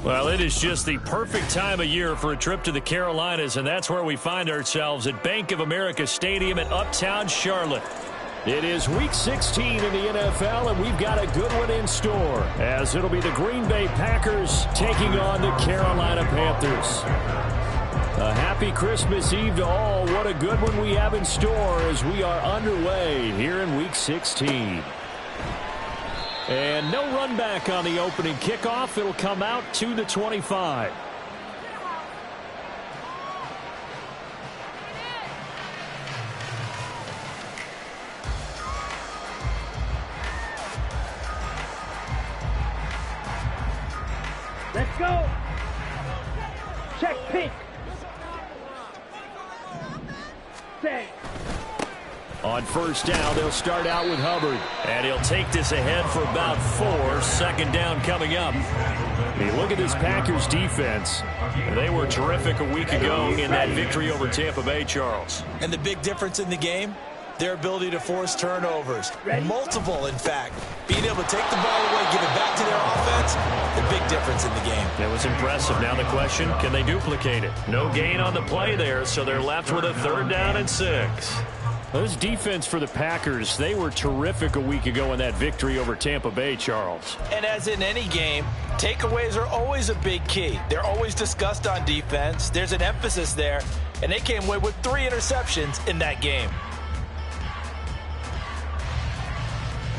Well, it is just the perfect time of year for a trip to the Carolinas, and that's where we find ourselves at Bank of America Stadium in Uptown Charlotte. It is Week 16 in the NFL, and we've got a good one in store, as it'll be the Green Bay Packers taking on the Carolina Panthers. A happy Christmas Eve to all. What a good one we have in store as we are underway here in Week 16. And no run back on the opening kickoff. It'll come out to the 25. Let's go. Check pink. Set. On first down, they'll start out with Hubbard. And he'll take this ahead for about 4. Second down coming up. Hey, look at this Packers defense. They were terrific a week ago in that victory over Tampa Bay, Charles. And the big difference in the game, their ability to force turnovers. Multiple, in fact. Being able to take the ball away, give it back to their offense, the big difference in the game. That was impressive. Now the question, can they duplicate it? No gain on the play there, so they're left with a 3rd down and 6. This defense for the Packers, they were terrific a week ago in that victory over Tampa Bay, Charles. And as in any game, takeaways are always a big key. They're always discussed on defense. There's an emphasis there, and they came away with 3 interceptions in that game.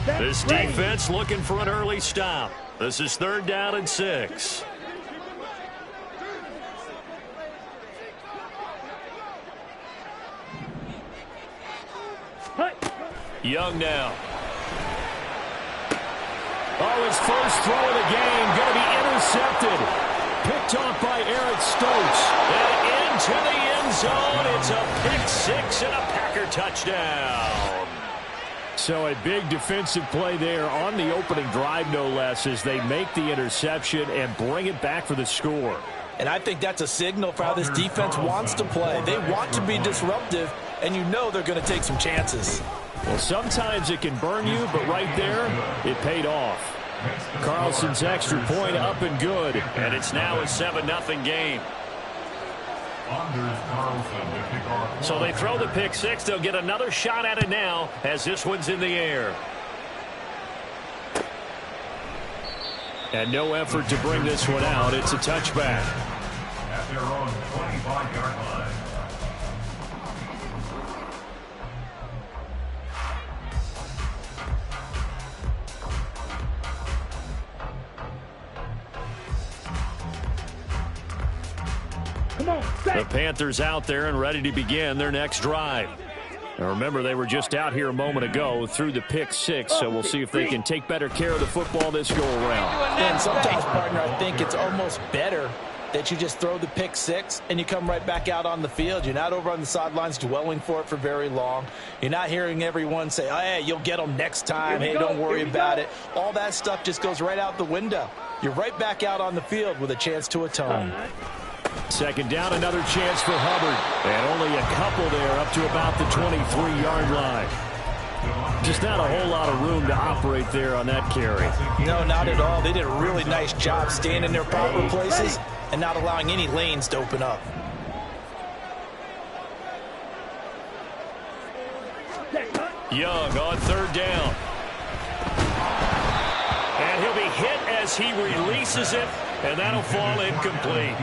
This defense looking for an early stop. This is 3rd down and 6. Young now. Oh, his first throw of the game going to be intercepted. Picked off by Eric Stokes. And into the end zone. It's a pick 6 and a Packer touchdown. So a big defensive play there on the opening drive, no less, as they make the interception and bring it back for the score. And I think that's a signal for how this defense wants to play. They want to be disruptive, and you know they're going to take some chances. Well, sometimes it can burn you, but right there, it paid off. Carlson's extra point up and good, and it's now a 7-0 game. So they throw the pick 6. They'll get another shot at it now as this one's in the air. And no effort to bring this one out. It's a touchback. At their own 25-yard line. The Panthers out there and ready to begin their next drive. Now remember, they were just out here a moment ago through the pick 6, so we'll see if they can take better care of the football this go-around. And sometimes, partner, I think it's almost better that you just throw the pick 6 and you come right back out on the field. You're not over on the sidelines dwelling for it for very long. You're not hearing everyone say, oh, hey, you'll get them next time. Hey, don't worry about it. All that stuff just goes right out the window. You're right back out on the field with a chance to atone. Second down, another chance for Hubbard. And only a couple there up to about the 23-yard line. Just not a whole lot of room to operate there on that carry. No, not at all. They did a really nice job staying in their proper places and not allowing any lanes to open up. Young on 3rd down. And he'll be hit as he releases it, and that'll fall incomplete.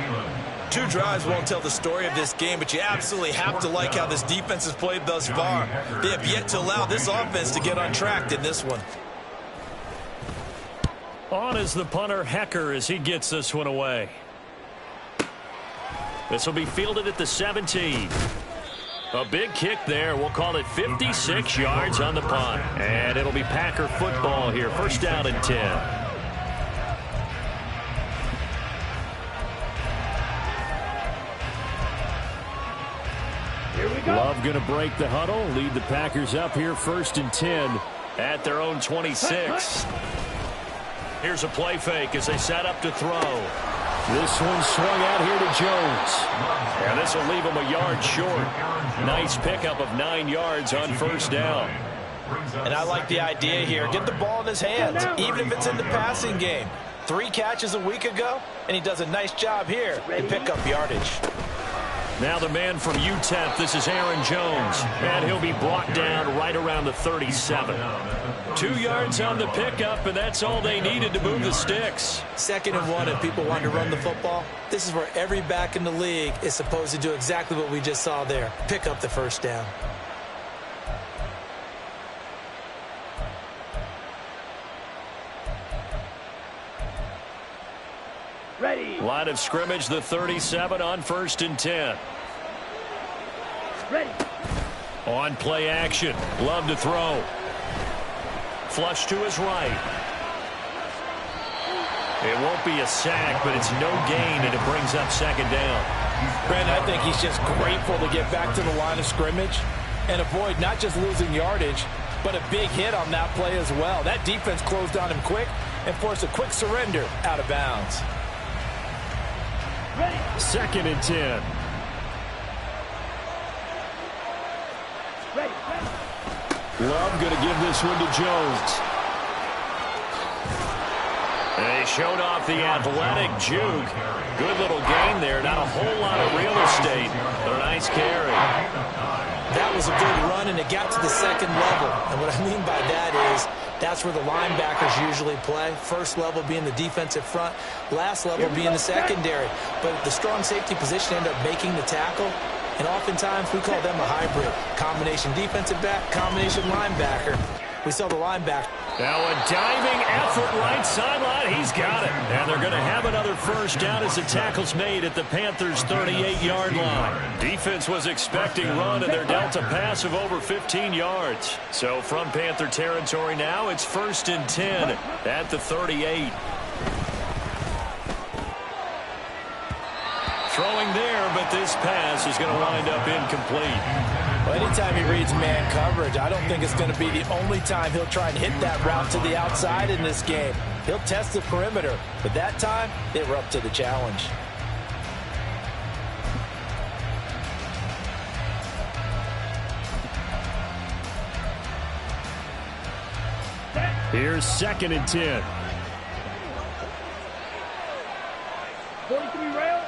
2 drives won't tell the story of this game, but you absolutely have to like how this defense has played thus far. They have yet to allow this offense to get on track in this one. On is the punter, Hecker, as he gets this one away. This will be fielded at the 17. A big kick there. We'll call it 56 yards on the punt. And it'll be Packer football here. First down and 10. Love going to break the huddle, lead the Packers up here 1st and 10 at their own 26. Here's a play fake as they set up to throw. This one swung out here to Jones. And this will leave him a yard short. Nice pickup of 9 yards on first down. And I like the idea here. Get the ball in his hands, even if it's in the passing game. 3 catches a week ago, and he does a nice job here to pick up yardage. Now the man from UTEP, this is Aaron Jones, and he'll be brought down right around the 37. 2 yards on the pickup, and that's all they needed to move the sticks. 2nd and 1, if people want to run the football, this is where every back in the league is supposed to do exactly what we just saw there, pick up the first down. Ready. Line of scrimmage, the 37 on 1st and 10. Ready. On play action. Love to throw. Flush to his right. It won't be a sack, but it's no gain, and it brings up 2nd down. Brandon, I think he's just grateful to get back to the line of scrimmage and avoid not just losing yardage, but a big hit on that play as well. That defense closed on him quick and forced a quick surrender out of bounds. Ready. 2nd and 10. Ready. Love going to give this one to Jones. And he showed off the athletic juke. Good little gain there. Not a whole lot of real estate, but a nice carry. That was a good run, and it got to the 2nd level. And what I mean by that is that's where the linebackers usually play. First level being the defensive front, last level being the secondary. But the strong safety position ended up making the tackle. And oftentimes we call them a hybrid. Combination defensive back, combination linebacker. We saw the linebacker. Now a diving effort right sideline. He's got it. And they're going to have another first down as the tackle's made at the Panthers' 38-yard line. Defense was expecting run, and they're dealt a pass of over 15 yards. So from Panther territory now, it's 1st and 10 at the 38. Throwing there, but this pass is going to wind up incomplete. Well, anytime he reads man coverage, I don't think it's going to be the only time he'll try and hit that route to the outside in this game. He'll test the perimeter, but that time, they were up to the challenge. Here's 2nd and 10. 43 rail.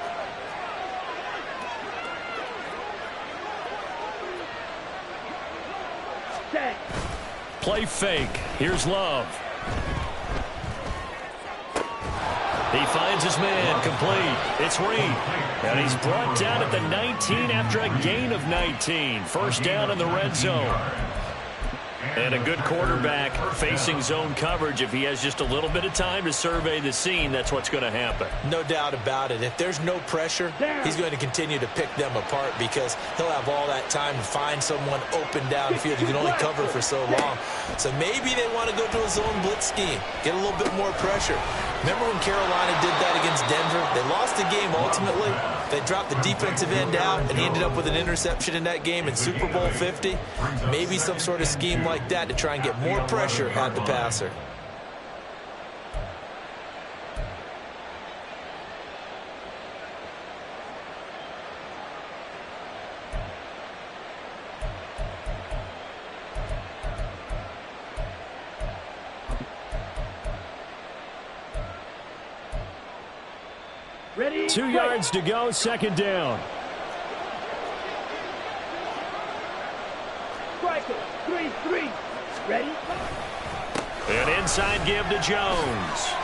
Set. Play fake. Here's Love. He finds his man, complete. It's Reed. And he's brought down at the 19 after a gain of 19. First down in the red zone. And a good quarterback facing zone coverage. If he has just a little bit of time to survey the scene, that's what's going to happen. No doubt about it. If there's no pressure, he's going to continue to pick them apart because he'll have all that time to find someone open downfield. You can only cover for so long. So maybe they want to go to a zone blitz scheme, get a little bit more pressure. Remember when Carolina did that against Denver? They lost the game ultimately. They dropped the defensive end out, and he ended up with an interception in that game in Super Bowl 50. Maybe some sort of scheme like that to try and get more pressure at the passer. Ready. 2 yards to go, 2nd down. Striker. 3-3. Ready. An inside give to Jones.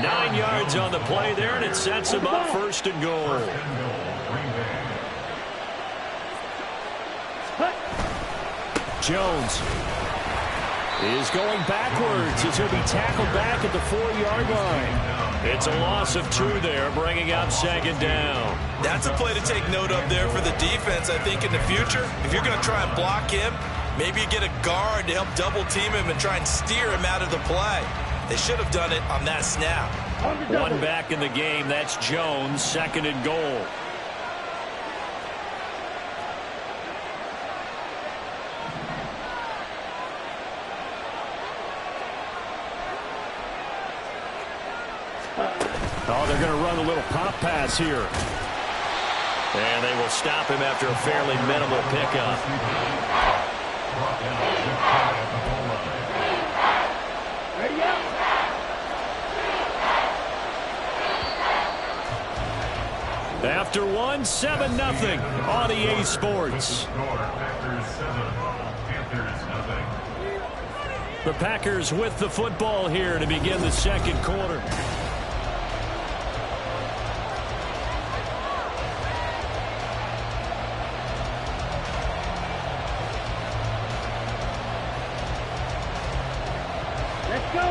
9 yards on the play there, and it sets him up 1st and goal. Jones is going backwards as he'll be tackled back at the 4-yard line. It's a loss of 2 there, bringing up 2nd down. That's a play to take note of there for the defense, I think, in the future. If you're going to try and block him, maybe you get a guard to help double team him and try and steer him out of the play. They should have done it on that snap. One back in the game, that's Jones, 2nd and goal. Oh, they're going to run a little pop pass here. And they will stop him after a fairly minimal pickup. Ready up. After one, 7-0 on EA Sports. The Packers with the football here to begin the second quarter.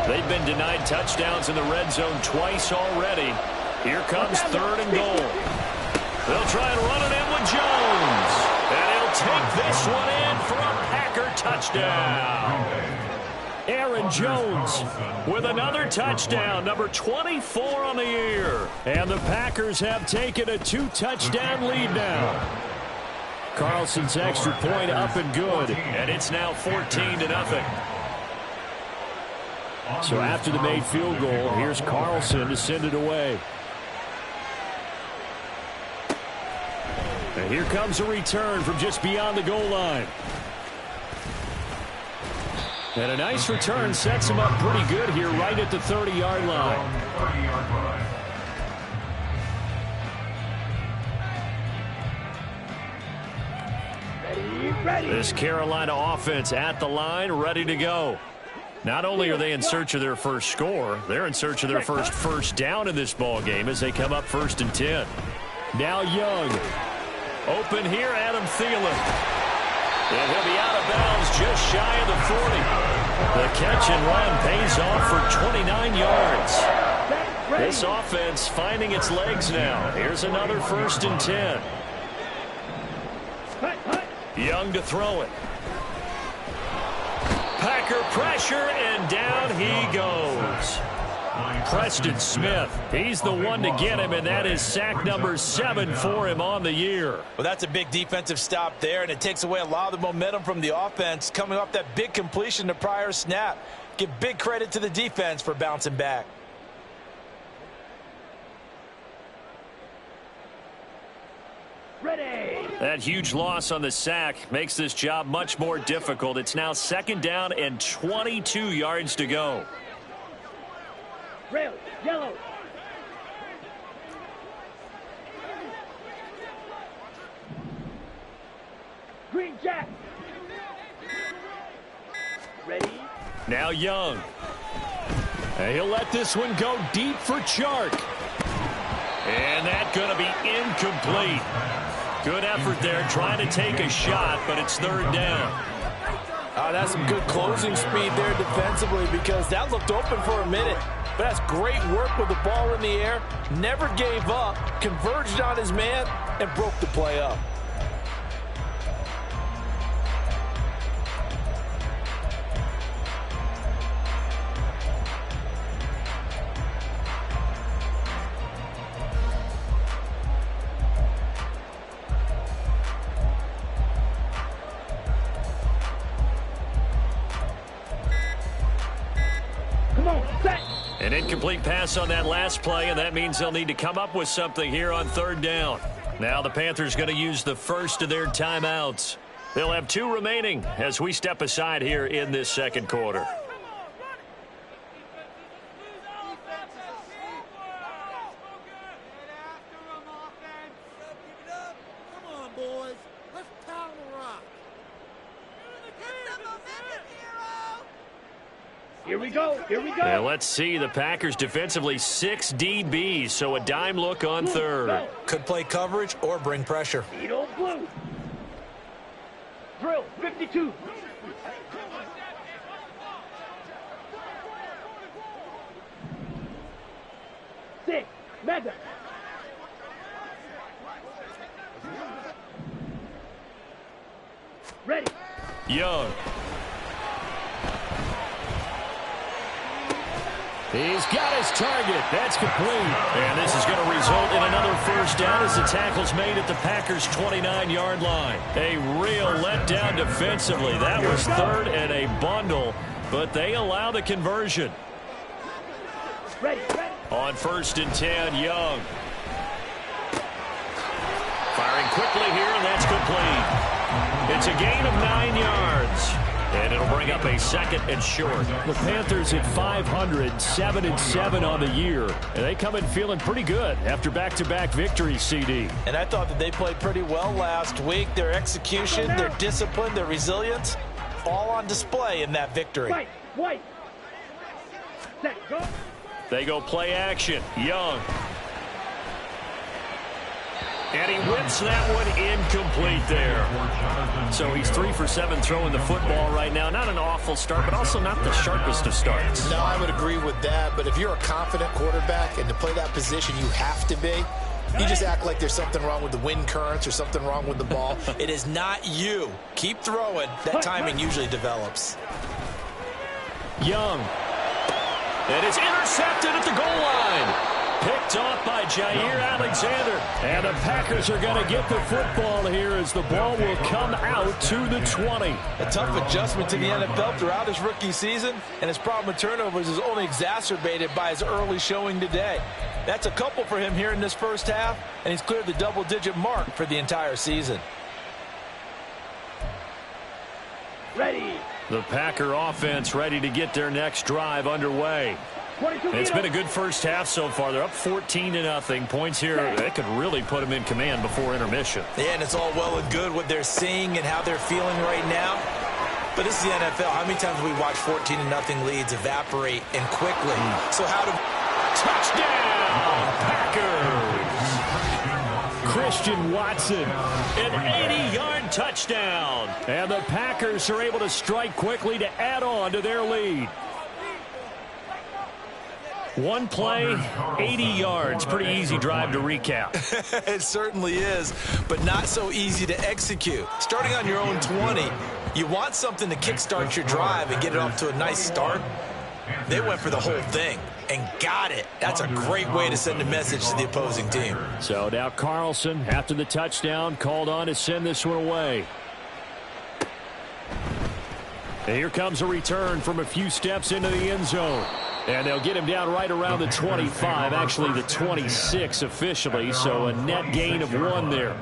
They've been denied touchdowns in the red zone twice already. Here comes 3rd and goal. They'll try and run it in with Jones. And he'll take this one in for a Packer touchdown. Aaron Jones with another touchdown, number 24 on the year. And the Packers have taken a 2-touchdown lead now. Carlson's extra point up and good. And it's now 14-0. So after the made field goal, here's Carlson to send it away. And here comes a return from just beyond the goal line. And a nice return sets him up pretty good here right at the 30-yard line. Ready. This Carolina offense at the line, ready to go. Not only are they in search of their first score, they're in search of their first down in this ball game as they come up 1st and 10. Now Young. Open here, Adam Thielen. And he'll be out of bounds just shy of the 40. The catch and run pays off for 29 yards. This offense finding its legs now. Here's another 1st and 10. Young to throw it. Packer pressure, and down he goes. Preston Smith, he's the one to get him, and that is sack number 7 for him on the year. Well, that's a big defensive stop there, and it takes away a lot of the momentum from the offense coming off that big completion the prior snap. Give big credit to the defense for bouncing back. Ready. That huge loss on the sack makes this job much more difficult. It's now 2nd down and 22 yards to go. Rail, yellow. Green Jack. Ready. Now Young. And he'll let this one go deep for Chark. And that's going to be incomplete. Good effort there trying to take a shot, but it's 3rd down. That's some good closing speed there defensively because that looked open for a minute. But that's great work with the ball in the air. Never gave up, converged on his man, and broke the play up. An incomplete pass on that last play, and that means they'll need to come up with something here on 3rd down. Now the Panthers going to use the first of their timeouts. They'll have 2 remaining as we step aside here in this second quarter. Here we go. Here we go. And let's see the Packers defensively 6 DBs, so a dime look on 3rd. Could play coverage or bring pressure. Beetle blue. Drill 52. Six. Mega. Ready. Young. He's got his target. That's complete. And this is going to result in another 1st down as the tackle's made at the Packers' 29-yard line. A real letdown defensively. That was 3rd and a bundle, but they allow the conversion. Ready. On 1st and 10, Young. Firing quickly here, and that's complete. It's a gain of 9 yards. And it'll bring up a second and short. The Panthers at 500, 7-7 on the year. And they come in feeling pretty good after back-to-back victories, CD. And I thought that they played pretty well last week. Their execution, their discipline, their resilience, all on display in that victory. White. Set, go. They go play action. Young. And he whips that one incomplete there. So he's 3 for 7 throwing the football right now. Not an awful start, but also not the sharpest of starts. No, I would agree with that. But if you're a confident quarterback and to play that position, you have to be. You just act like there's something wrong with the wind currents or something wrong with the ball. It is not you. Keep throwing. That timing usually develops. Young. And it's intercepted at the goal line. Picked off by Jair Alexander. And the Packers are going to get the football here as the ball will come out to the 20. A tough adjustment to the NFL throughout his rookie season, and his problem with turnovers is only exacerbated by his early showing today. That's a couple for him here in this first half, and he's cleared the double-digit mark for the entire season. Ready. The Packer offense ready to get their next drive underway. It's been a good first half so far. They're up 14-0. Points here, that could really put them in command before intermission. Yeah, and it's all well and good what they're seeing and how they're feeling right now. But this is the NFL. How many times have we watched 14-0 leads evaporate and quickly? So how do... Touchdown, Packers! Christian Watson, an 80-yard touchdown. And the Packers are able to strike quickly to add on to their lead. One play, 80 yards. Pretty easy drive to recap. It certainly is, but not so easy to execute. Starting on your own 20, you want something to kickstart your drive and get it off to a nice start. They went for the whole thing and got it. That's a great way to send a message to the opposing team. So now Carlson, after the touchdown, called on to send this one away. And here comes a return from a few steps into the end zone. And they'll get him down right around the 25, actually the 26 officially, so a net gain of 1 there.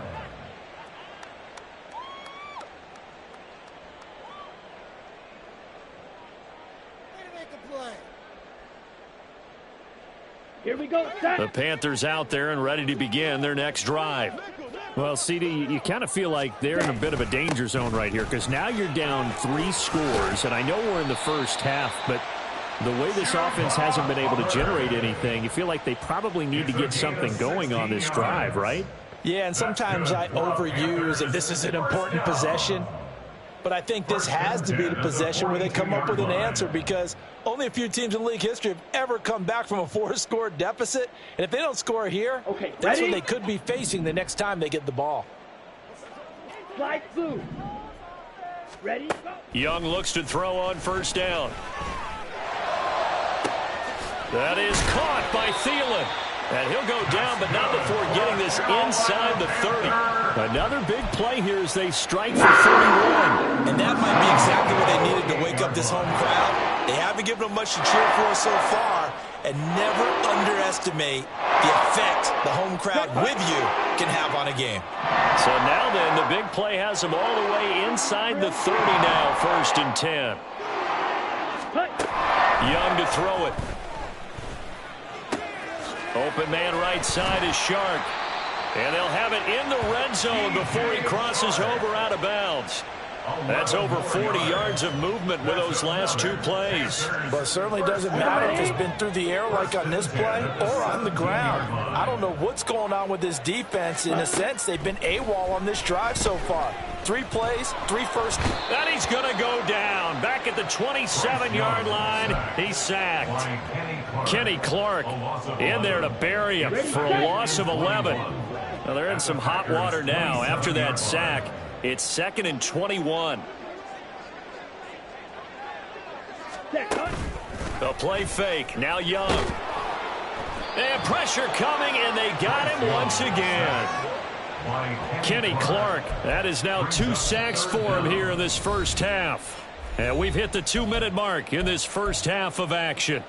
Here we go. Set. The Panthers out there and ready to begin their next drive. Well, CD, you kind of feel like they're in a bit of a danger zone right here because now you're down 3 scores, and I know we're in the first half, but the way this offense hasn't been able to generate anything, you feel like they probably need to get something going on this drive, right? Yeah, and sometimes I overuse if this is an important possession. But I think this has to be the possession where they come up with an answer because only a few teams in league history have ever come back from a 4-score deficit. And if they don't score here, that's what they could be facing the next time they get the ball. Slide through. Ready? Go. Young looks to throw on first down. That is caught by Thielen. And he'll go down, but not before getting this inside the 30. Another big play here as they strike for 31. And that might be exactly what they needed to wake up this home crowd. They haven't given them much to cheer for so far. And never underestimate the effect the home crowd with you can have on a game. So now then, the big play has them all the way inside the 30 now, 1st and 10. Young to throw it. Open man right side is Shark. And they'll have it in the red zone before he crosses over out of bounds. That's over 40 yards of movement with those last 2 plays. But it certainly doesn't matter if it's been through the air like on this play or on the ground. I don't know what's going on with this defense. In a sense, they've been AWOL on this drive so far. 3 plays, 3 first. And he's going to go down. Back at the 27-yard line, he's sacked. Kenny Clark in there to bury him for a loss of 11. Well, they're in some hot water now after that sack. It's 2nd and 21. The play fake. Now Young. And pressure coming, and they got him once again. Kenny Clark, that is now 2 sacks for him here in this first half. And we've hit the 2-minute mark in this first half of action.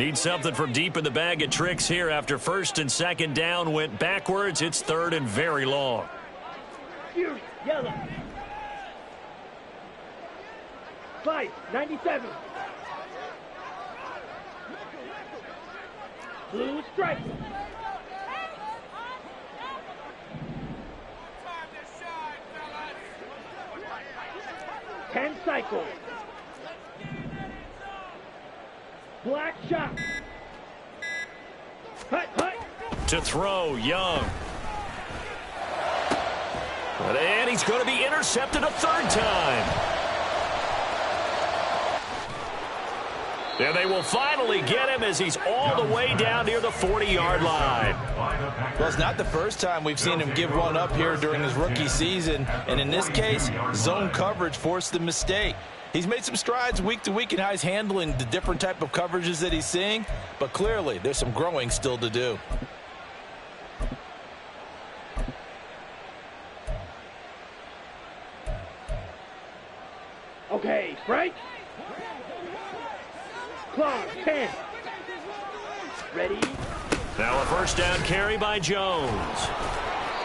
Need something from deep in the bag of tricks here after first and second down went backwards. It's third and very long. Fury, yellow. 5, 97. Blue strike. Ten cycles. Black shot. Hut, hut. To throw, Young. And he's going to be intercepted a third time. And they will finally get him as he's all the way down near the 40-yard line. Well, it's not the first time we've seen him give one up here during his rookie season. And in this case, zone coverage forced the mistake. He's made some strides week to week in how he's handling the different type of coverages that he's seeing. But clearly, there's some growing still to do. Okay, Frank. Clock, 10. Ready? Now a first down carry by Jones.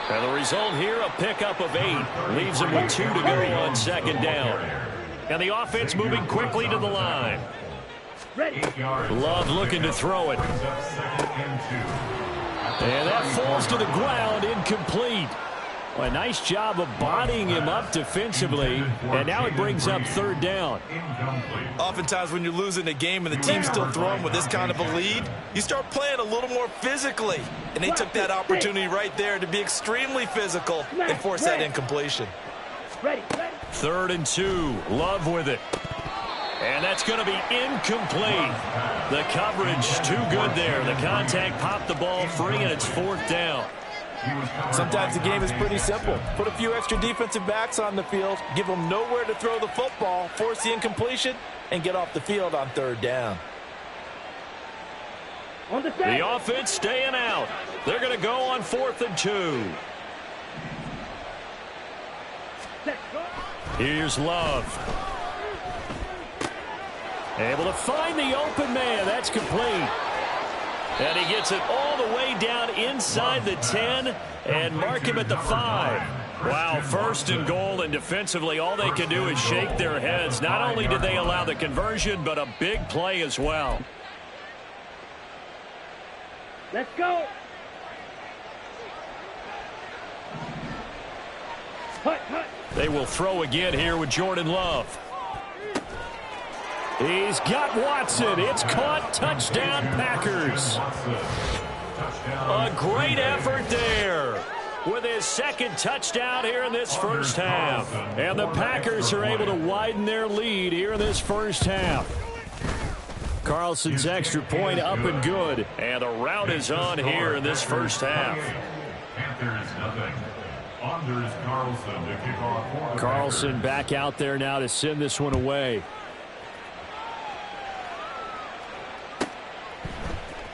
And the result here, a pickup of 8. Leaves him with 2 to go on second down. And the offense moving quickly to the line. Ready. Love looking to throw it. And that falls to the ground, incomplete. Well, a nice job of bodying him up defensively. And now it brings up third down. Oftentimes when you're losing a game and the team's still throwing with this kind of a lead, you start playing a little more physically. And they took that opportunity right there to be extremely physical and force that incompletion. Ready, ready. 3rd and 2. Love with it. And that's going to be incomplete. The coverage too good there. The contact popped the ball free, and it's 4th down. Sometimes the game is pretty simple. Put a few extra defensive backs on the field, give them nowhere to throw the football, force the incompletion, and get off the field on 3rd down. On the The offense staying out. They're going to go on 4th and 2. Here's Love. Able to find the open man. That's complete. And he gets it all the way down inside the 10 and mark him at the 5. Wow, 1st and goal, and defensively all they can do is shake their heads. Not only did they allow the conversion, but a big play as well. Let's go. Hut, hut. They will throw again here with Jordan Love. He's got Watson. It's caught. Touchdown, Packers. A great effort there with his 2nd touchdown here in this first half. And the Packers are able to widen their lead here in this first half. Carlson's extra point up and good. And the route is on here in this first half. Panthers nothing. Anders Carlson to kick off. Carlson back out there now to send this one away.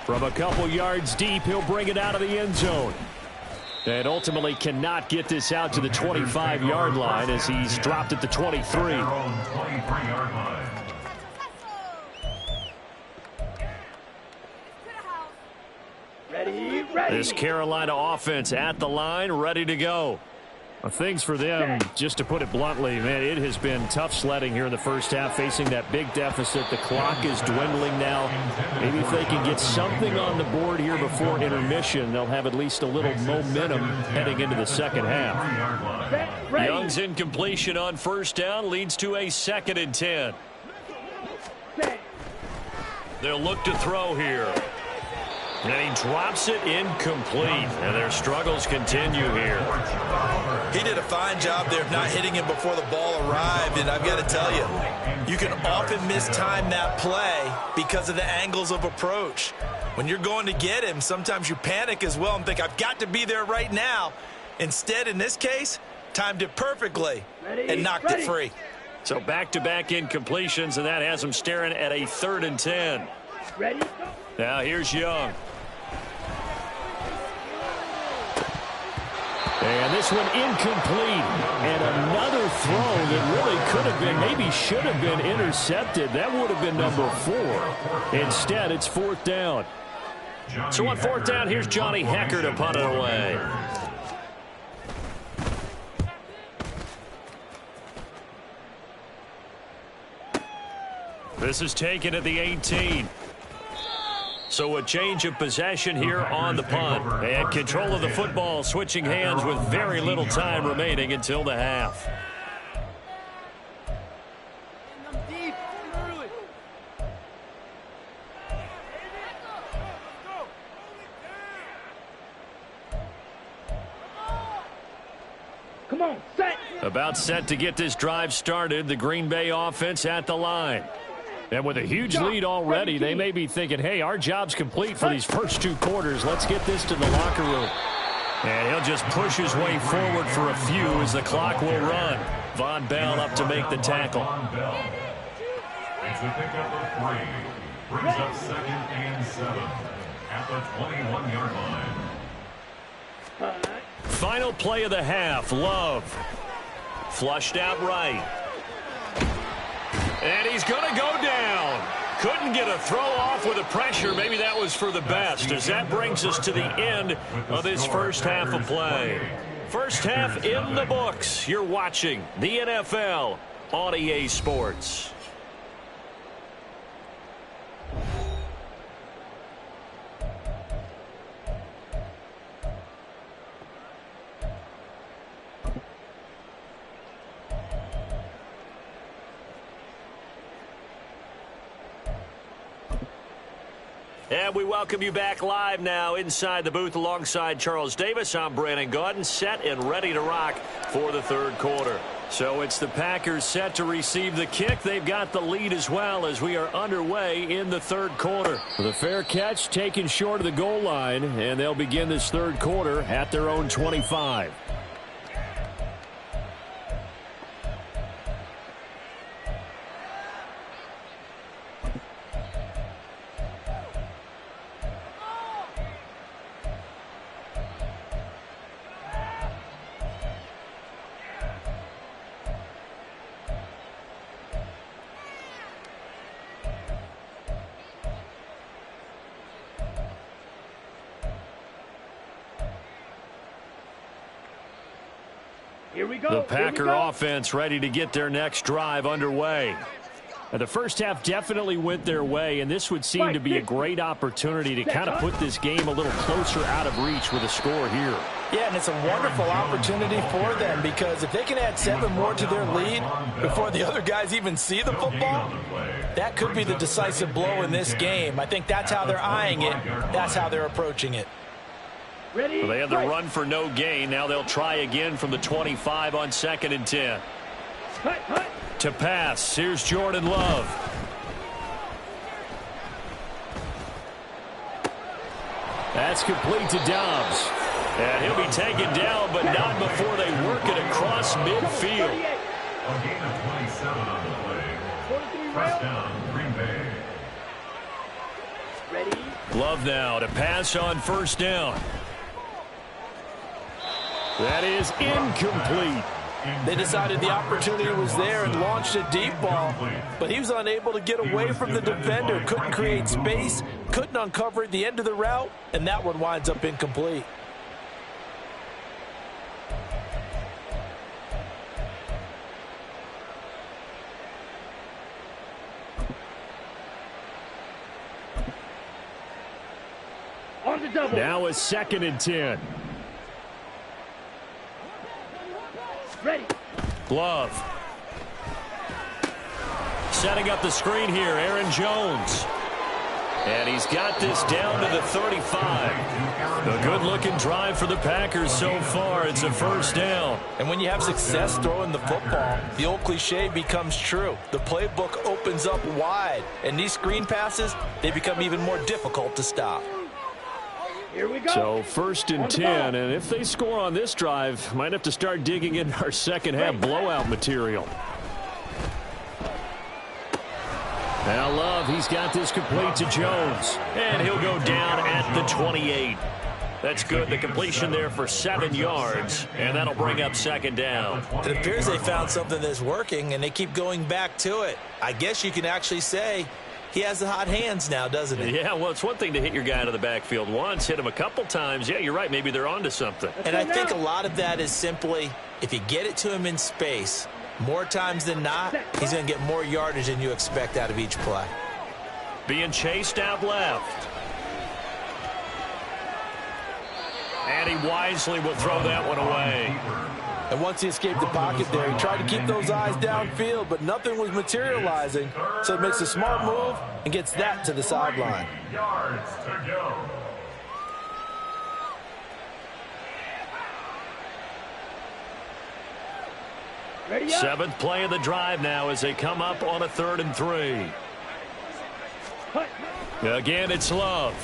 From a couple yards deep, he'll bring it out of the end zone. And ultimately cannot get this out to the 25-yard line as he's dropped at the 23. 23-yard line. Ready, ready. This Carolina offense at the line, ready to go. Well, things for them, just to put it bluntly, man, it has been tough sledding here in the first half, facing that big deficit. The clock is dwindling now. Maybe if they can get something on the board here before intermission, they'll have at least a little momentum heading into the second half. Set, ready. Young's incompletion on first down leads to a 2nd and 10. Set. They'll look to throw here. And he drops it incomplete. And their struggles continue here. He did a fine job there of not hitting him before the ball arrived, and I've got to tell you, you can often mistime that play because of the angles of approach. When you're going to get him, sometimes you panic as well and think, I've got to be there right now. Instead, in this case, timed it perfectly and knocked it free. So back-to-back incompletions, and that has him staring at a 3rd and 10. Ready, go. Now here's Young. And this one incomplete. And another throw that really could have been, maybe should have been intercepted. That would have been number 4. Instead, it's 4th down. So on 4th down, here's Johnny Hekker to punt it away. This is taken at the 18. So a change of possession here on the punt. And control of the football, switching hands with very little time remaining until the half. Come on, set. About set to get this drive started. The Green Bay offense at the line. And with a huge lead already, they may be thinking, hey, our job's complete for these first 2 quarters. Let's get this to the locker room. And he'll just push his way forward for a few as the clock will run. Von Bell up to make the tackle. It's a pickup of 3. Brings up 2nd and 7 at the 21-yard line. Final play of the half. Love. Flushed out right. And he's going to go down. Couldn't get a throw off with the pressure. Maybe that was for the best, as that brings us to the end of this first half of play. First half in the books. You're watching the NFL on EA Sports. And we welcome you back live now inside the booth alongside Charles Davis. I'm Brandon Gaudin, set and ready to rock for the 3rd quarter. So it's the Packers set to receive the kick. They've got the lead as well as we are underway in the 3rd quarter. The fair catch taken short of the goal line, and they'll begin this 3rd quarter at their own 25. Here we go. The Packer offense ready to get their next drive underway. Now, the first half definitely went their way, and this would seem to be a great opportunity to kind of put this game a little closer out of reach with a score here. Yeah, and it's a wonderful opportunity for them, because if they can add 7 more to their lead before the other guys even see the football, that could be the decisive blow in this game. I think that's how they're eyeing it. That's how they're approaching it. Ready, Well, they had the run for no gain. Now they'll try again from the 25 on 2nd and 10. Hut. To pass, here's Jordan Love. That's complete to Dobbs. And he'll be taken down, but not before they work it across midfield. A gain of 27 on the play. First down, Green Bay. Ready. Love now to pass on 1st down. That is incomplete. They decided the opportunity was there and launched a deep ball, but he was unable to get away from the defender, couldn't create space, couldn't uncover the end of the route, and that one winds up incomplete. On the double. Now a 2nd and 10. Ready. Love. Setting up the screen here, Aaron Jones. And he's got this down to the 35. A good-looking drive for the Packers so far. It's a 1st down. And when you have success throwing the football, the old cliche becomes true. The playbook opens up wide, and these screen passes, they become even more difficult to stop. Here we go. So 1st and 10, and if they score on this drive, might have to start digging in our second half blowout material. Now Love, he's got this complete to Jones, and he'll go down at the 28. That's good. The completion there for 7 yards, and that'll bring up second down. It appears they found something that's working, and they keep going back to it. I guess you can actually say he has the hot hands now, doesn't he? Yeah, well, it's one thing to hit your guy out of the backfield once, hit him a couple times. Yeah, you're right. Maybe they're onto something. And I think a lot of that is simply if you get it to him in space, more times than not, he's going to get more yardage than you expect out of each play. Being chased out left. And he wisely will throw that one away. And once he escaped the pocket there, he tried to keep those eyes downfield, but nothing was materializing. So he makes a smart move and gets that to the sideline. Yards to go. Ready up. 7th play of the drive now as they come up on a 3rd and 3. Hut. Again, it's Love.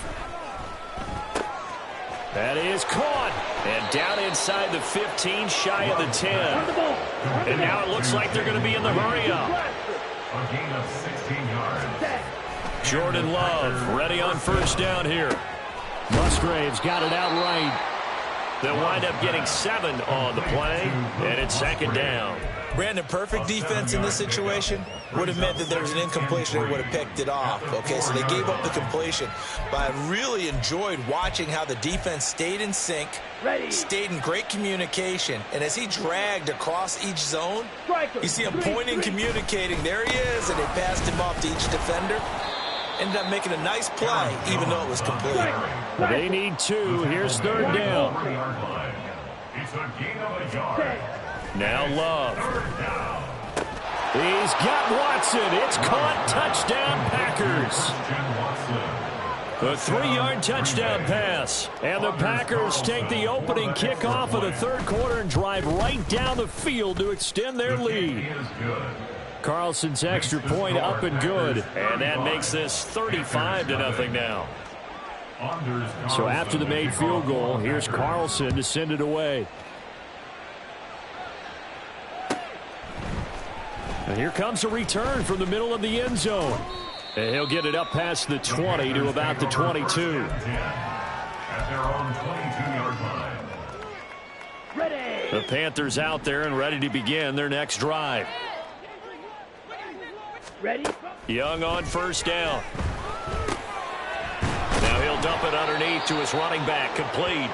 That is caught. And down inside the 15, shy of the 10. On the ball. And now it looks like they're going to be in the hurry-up. A gain of 16 yards. Jordan Love ready on first down here. Musgraves got it out right. They'll wind up getting 7 on the play, and it's second down. Brandon, perfect defense in this situation would have meant that there was an incompletion. They would have picked it off. Okay, so they gave up the completion. But I really enjoyed watching how the defense stayed in sync, stayed in great communication. And as he dragged across each zone, you see him pointing, communicating. There he is, and they passed him off to each defender. Ended up making a nice play, even though it was complete. They need 2. Here's 3rd down. It's a gain of a yard. Now Love. He's got Watson. It's caught. Touchdown, Packers. A 3-yard touchdown pass. And the Packers take the opening kickoff of the 3rd quarter and drive right down the field to extend their lead. Carlson's extra point up and good. And that makes this 35-0 now. So after the made field goal, here's Carlson to send it away. And here comes a return from the middle of the end zone. And he'll get it up past the 20 to about the 22. At their own 22-yard line. Ready. The Panthers out there and ready to begin their next drive. Ready. Young on first down. Now he'll dump it underneath to his running back, complete.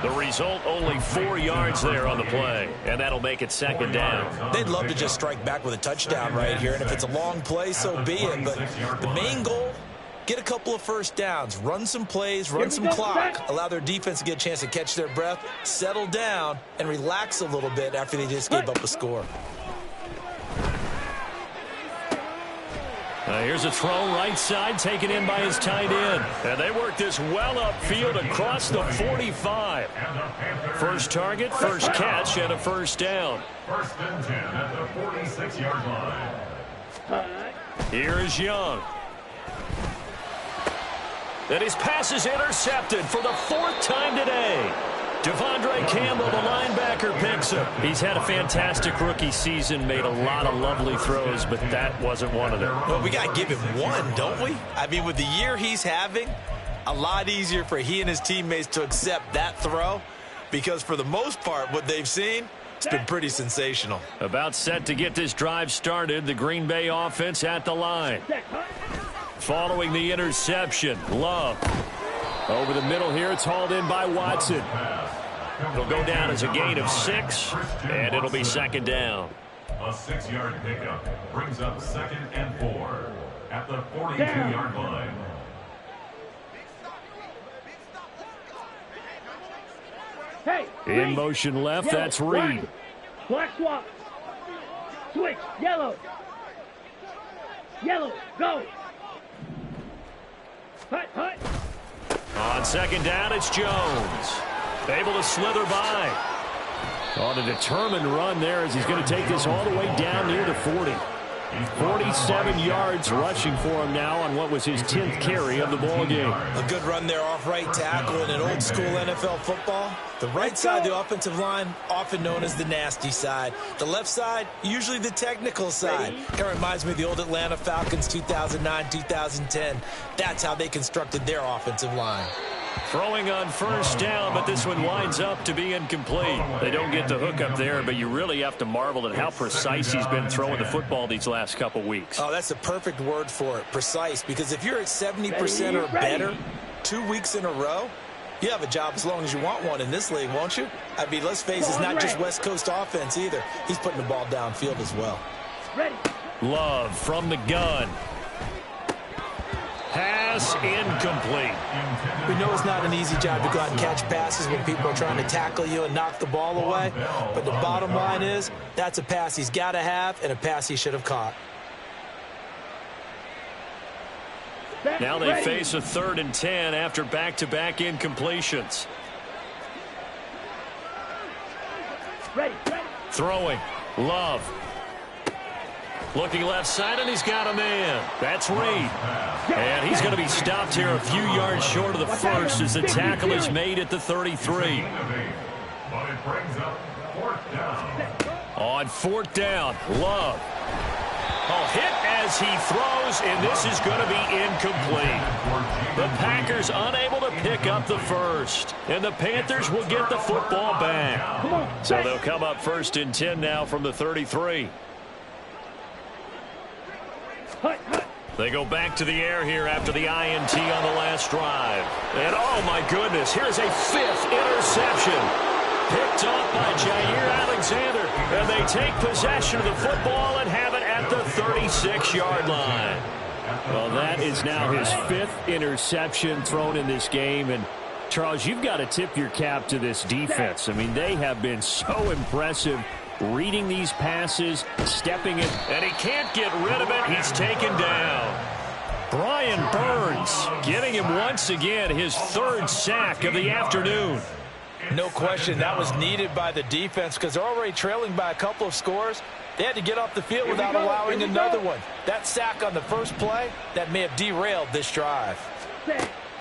The result, only 4 yards there on the play, and that'll make it second down. They'd love to just strike back with a touchdown right here, and if it's a long play, so be it. But the main goal, get a couple of first downs, run some plays, run some clock, allow their defense to get a chance to catch their breath, settle down, and relax a little bit after they just gave up a score. Here's a throw right side, taken in by his tight end. And they work this well upfield across the 45. First target, first catch, and a first down. First and 10 at the 46-yard line. Here is Young. And his pass is intercepted for the 4th time today. Devondre Campbell, the linebacker, picks him. He's had a fantastic rookie season, made a lot of lovely throws, but that wasn't one of them. Well, we got to give him one, don't we? I mean, with the year he's having, a lot easier for he and his teammates to accept that throw because for the most part, what they've seen, it's been pretty sensational. About set to get this drive started, the Green Bay offense at the line. Following the interception, Love. Over the middle here, it's hauled in by Watson. It'll go down as a gain of 6, and it'll be second down. A 6-yard pickup brings up 2nd and 4 at the 42-yard line. Hey, In motion left, yellow, that's Reed. Black swap. Switch. Yellow. Yellow. Go. Hut, hut. On second down, it's Jones. Able to slither by. On a determined run there as he's going to take this all the way down near the 40. 47 yards rushing for him now on what was his 10th carry of the ball game. A good run there off right tackle in an old school NFL football. The right side of the offensive line, often known as the nasty side. The left side, usually the technical side. It reminds me of the old Atlanta Falcons 2009-2010. That's how they constructed their offensive line. Throwing on first down, but this one winds up to be incomplete. They don't get the hook up there, but you really have to marvel at how precise he's been throwing the football these last couple weeks. Oh, that's a perfect word for it, precise, because if you're at 70% or better 2 weeks in a row, you have a job as long as you want one in this league, won't you? I mean, let's face it, it's not just West Coast offense either. He's putting the ball downfield as well. Ready. Love from the gun. Pass incomplete. We know it's not an easy job to go out and catch passes when people are trying to tackle you and knock the ball away. But the bottom line is, that's a pass he's got to have and a pass he should have caught. Now they face a 3rd and 10 after back-to-back incompletions. Ready. Throwing. Love. Looking left side, and he's got a man. That's Reed. And he's going to be stopped here a few yards short of the first as the tackle is made at the 33. On 4th down, Love. Hit as he throws, and this is going to be incomplete. The Packers unable to pick up the first, and the Panthers will get the football back. So they'll come up 1st and 10 now from the 33. They go back to the air here after the INT on the last drive. And oh my goodness, here's a 5th interception. Picked off by Jair Alexander. And they take possession of the football and have it at the 36-yard line. Well, that is now his 5th interception thrown in this game. And Charles, you've got to tip your cap to this defense. I mean, they have been so impressive reading these passes, stepping in, and he can't get rid of it. He's taken down. Brian Burns getting him once again his 3rd sack of the afternoon. No question, that was needed by the defense because they're already trailing by a couple of scores. They had to get off the field without allowing another one. That sack on the first play, that may have derailed this drive.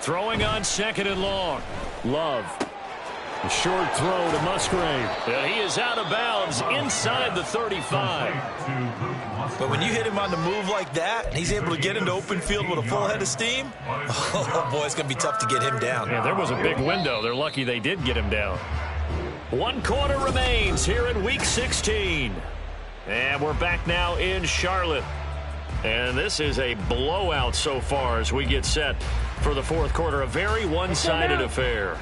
Throwing on 2nd and long. Love. A short throw to Musgrave. And he is out of bounds inside the 35. But when you hit him on the move like that, and he's able to get into open field with a full head of steam, oh boy, it's going to be tough to get him down. Yeah, there was a big window. They're lucky they did get him down. 1 quarter remains here in Week 16. And we're back now in Charlotte. And this is a blowout so far as we get set for the 4th quarter. A very one-sided affair.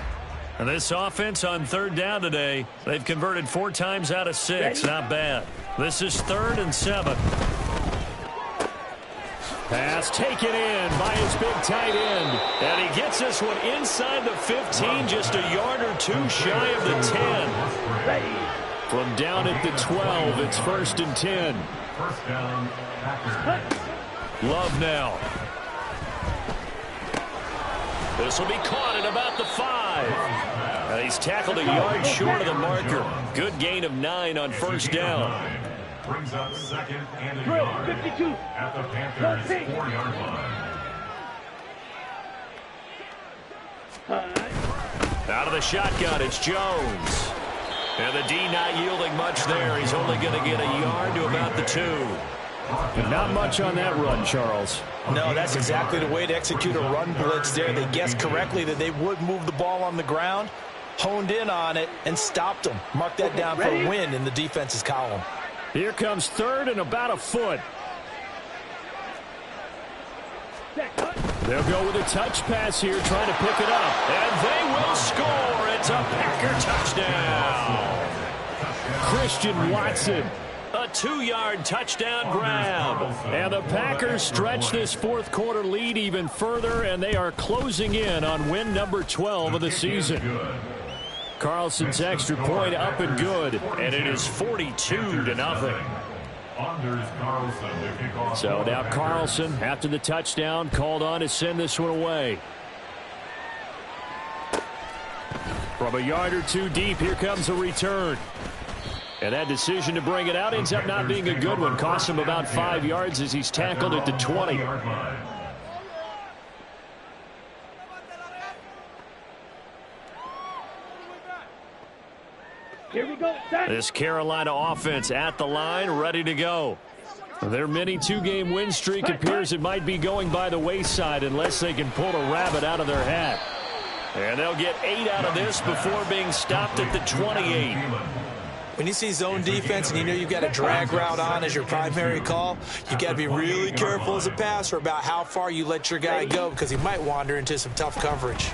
And this offense on 3rd down today, they've converted 4 times out of 6. Not bad. This is 3rd and 7. Pass taken in by his big tight end. And he gets this one inside the 15, just a yard or 2 shy of the 10. From down at the 12, it's 1st and 10. Love now. This will be caught at about the 5. He's tackled a yard short of the marker. Good gain of 9 on 1st down. Brings up 2nd and a yard 52 at the Panthers' 4-yard line. Out of the shotgun, it's Jones. And the D not yielding much there. He's only going to get a yard to about the 2. Not much on that run, Charles. No, that's exactly the way to execute a run blitz there. They guessed correctly that they would move the ball on the ground, honed in on it, and stopped them. Mark that down for a win in the defense's column. Here comes 3rd and about a foot. They'll go with a touch pass here, trying to pick it up. And they will score. It's a Packer touchdown. Christian Watson. A 2-yard touchdown grab. And the Packers stretch this 4th quarter lead even further, and they are closing in on win number 12 of the season. Carlson's extra point up and good, and it is 42-0. So now Carlson, after the touchdown, called on to send this one away. From a yard or 2 deep, here comes a return. And that decision to bring it out ends up not being a good one. Cost him about 5 yards as he's tackled at the 20. Here we go. This Carolina offense at the line, ready to go. Their mini 2-game win streak appears it might be going by the wayside unless they can pull a rabbit out of their hat. And they'll get 8 out of this before being stopped at the 28. When you see zone defense and you know you've got a drag route on as your primary call, you've got to be really careful as a passer about how far you let your guy go because he might wander into some tough coverage.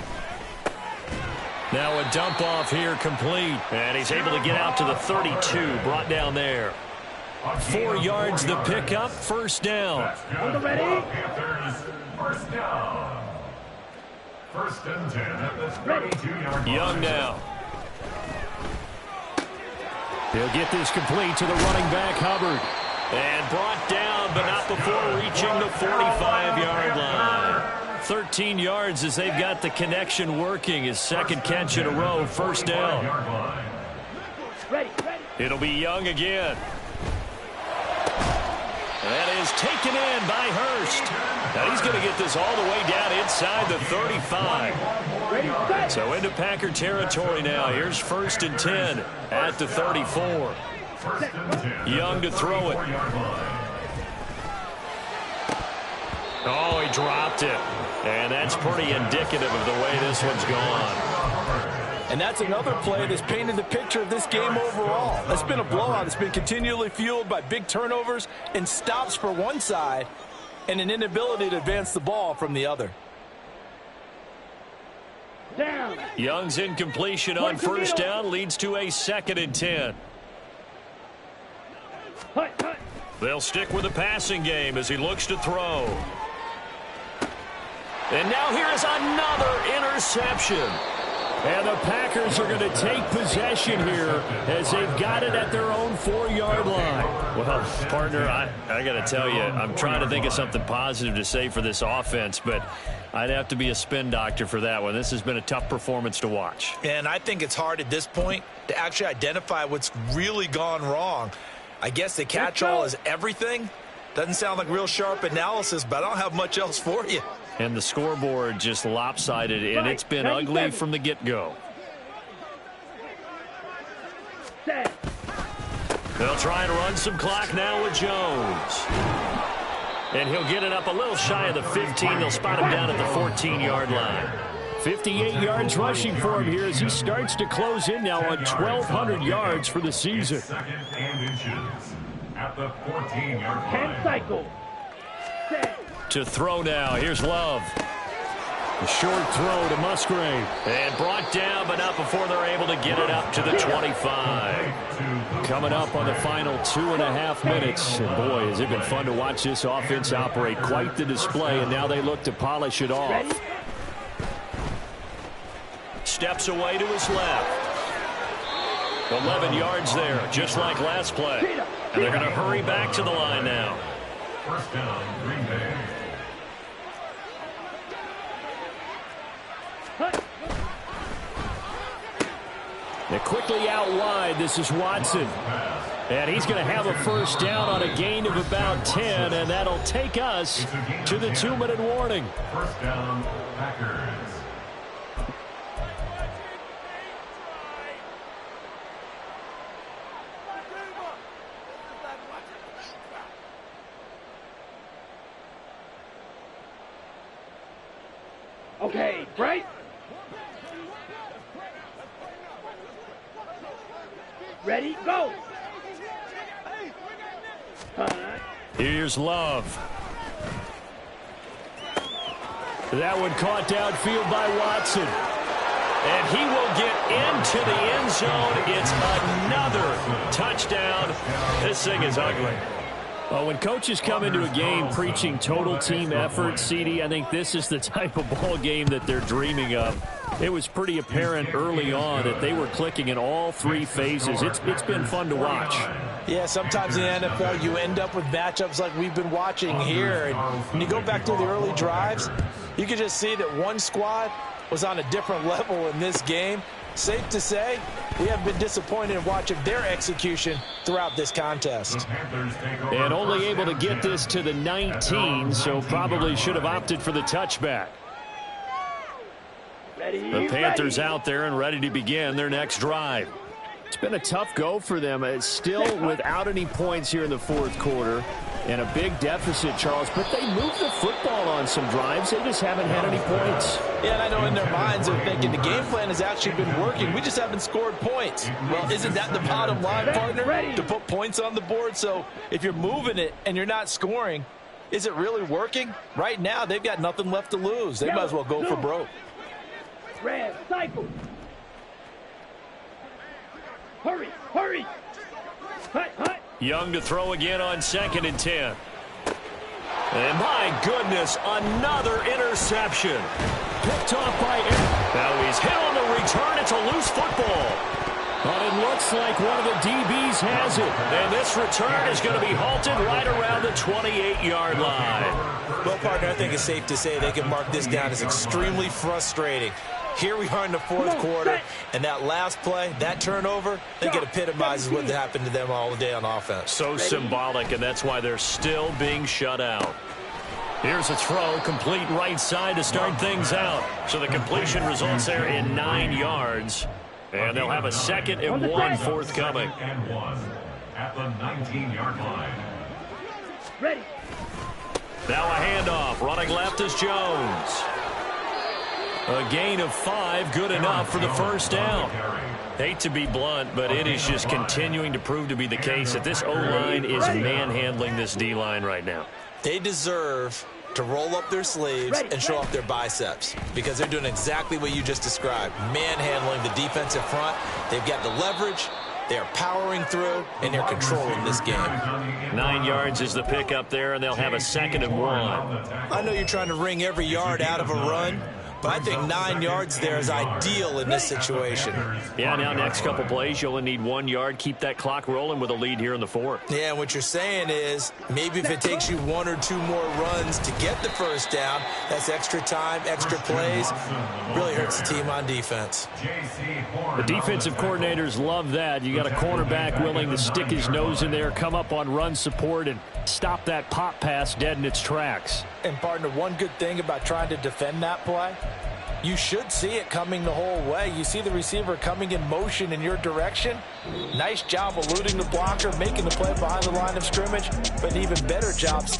Now a dump off here complete. And he's able to get out to the 32, brought down there. 4 yards the pickup, first down. On the ready. Panthers, first down. First and 10 at the 32-yard line. Young now. He'll get this complete to the running back, Hubbard. And brought down, but not before reaching the 45-yard line. 13 yards as they've got the connection working. His second catch in a row, first down. Ready. It'll be Young again. That is taken in by Hurst. Now he's going to get this all the way down inside the 35. Ready, set. So into Packer territory now. Here's first and 10 at the 34. Young to throw it. Oh, he dropped it. And that's pretty indicative of the way this one's gone. And that's another play that's painted the picture of this game overall. It's been a blowout. It's been continually fueled by big turnovers and stops for one side and an inability to advance the ball from the other. Down. Young's incompletion on first down leads to a 2nd and 10. Hut. They'll stick with the passing game as he looks to throw. And now here is another interception. And the Packers are going to take possession here as they've got it at their own 4-yard line. Well, partner, I got to tell you, I'm trying to think of something positive to say for this offense, but I'd have to be a spin doctor for that one. This has been a tough performance to watch. And I think it's hard at this point to actually identify what's really gone wrong. I guess the catch-all is everything. Doesn't sound like real sharp analysis, but I don't have much else for you. And the scoreboard just lopsided, and it's been ugly from the get-go. Set. They'll try and run some clock now with Jones. And he'll get it up a little shy of the 15. They'll spot him down at the 14-yard line. 58 yards rushing for him here as he starts to close in now on 1,200 yards for the season. Second and inches at the 14-yard line. Hand cycle. Set. To throw now. Here's Love. A short throw to Musgrave. And brought down, but not before they're able to get it up to the 25. Coming up on the final 2.5 minutes. And boy, has it been fun to watch this offense operate. Quite the display, and now they look to polish it off. Steps away to his left. 11 yards there, just like last play. And they're going to hurry back to the line now. First down, Green Bay. They're quickly out wide. This is Watson. And he's going to have a first down on a gain of about 10, and that'll take us to the 2-minute warning. First down, Packers. Okay, right. Ready, go. Here's Love. That one caught downfield by Watson. And he will get into the end zone. It's another touchdown. This thing is ugly. Well, when coaches come into a game preaching total team effort, CD, I think this is the type of ball game that they're dreaming of. It was pretty apparent early on that they were clicking in all 3 phases. It's been fun to watch. Yeah, sometimes in the NFL you end up with matchups like we've been watching here. And when you go back to the early drives, you can just see that one squad was on a different level in this game. Safe to say, we have been disappointed in watching their execution throughout this contest. And only able to get this to the 19, so probably should have opted for the touchback. The Panthers out there and ready to begin their next drive. It's been a tough go for them. It's still without any points here in the 4th quarter. And a big deficit, Charles, but they moved the football on some drives. They just haven't had any points. Yeah, and I know in their minds they're thinking the game plan has actually been working. We just haven't scored points. Well, isn't that the bottom line, partner? To put points on the board. So if you're moving it and you're not scoring, is it really working? Right now, they've got nothing left to lose. They might as well go for broke. Red, cycle. Hurry, hurry. Hut, hut. Young to throw again on 2nd and 10. And my goodness, another interception. Picked off by Eric. Now he's hit on the return. It's a loose football. But it looks like one of the DBs has it. And this return is going to be halted right around the 28-yard line. Well, partner, I think it's safe to say they can mark this down as extremely frustrating. Here we are in the fourth quarter, and that last play, that turnover, I think it epitomizes what happened to them all day on offense. So symbolic, and that's why they're still being shut out. Here's a throw, complete right side to start things out. So the completion results there in 9 yards. And they'll have a 2nd and 1 forthcoming. And 1 at the 19-yard line. Ready. Now a handoff. Running left is Jones. A gain of 5, good enough for the first down. Hate to be blunt, but it is just continuing to prove to be the case that this O-line is manhandling this D-line right now. They deserve to roll up their sleeves and show off their biceps because they're doing exactly what you just described, manhandling the defensive front. They've got the leverage, they're powering through, and they're controlling this game. 9 yards is the pickup there, and they'll have a 2nd and 1. I know you're trying to wring every yard out of a run, but I think 9 yards there is ideal in this situation. Yeah, now next couple plays, you only need 1 yard. Keep that clock rolling with a lead here in the 4th. Yeah, and what you're saying is maybe if it takes you 1 or 2 more runs to get the first down, that's extra time, extra plays. Really hurts the team on defense. The defensive coordinators love that. You got a cornerback willing to stick his nose in there, come up on run support, and stop that pop pass dead in its tracks. And, partner, one good thing about trying to defend that play, you should see it coming the whole way. You see the receiver coming in motion in your direction. Nice job eluding the blocker, making the play behind the line of scrimmage, but an even better job still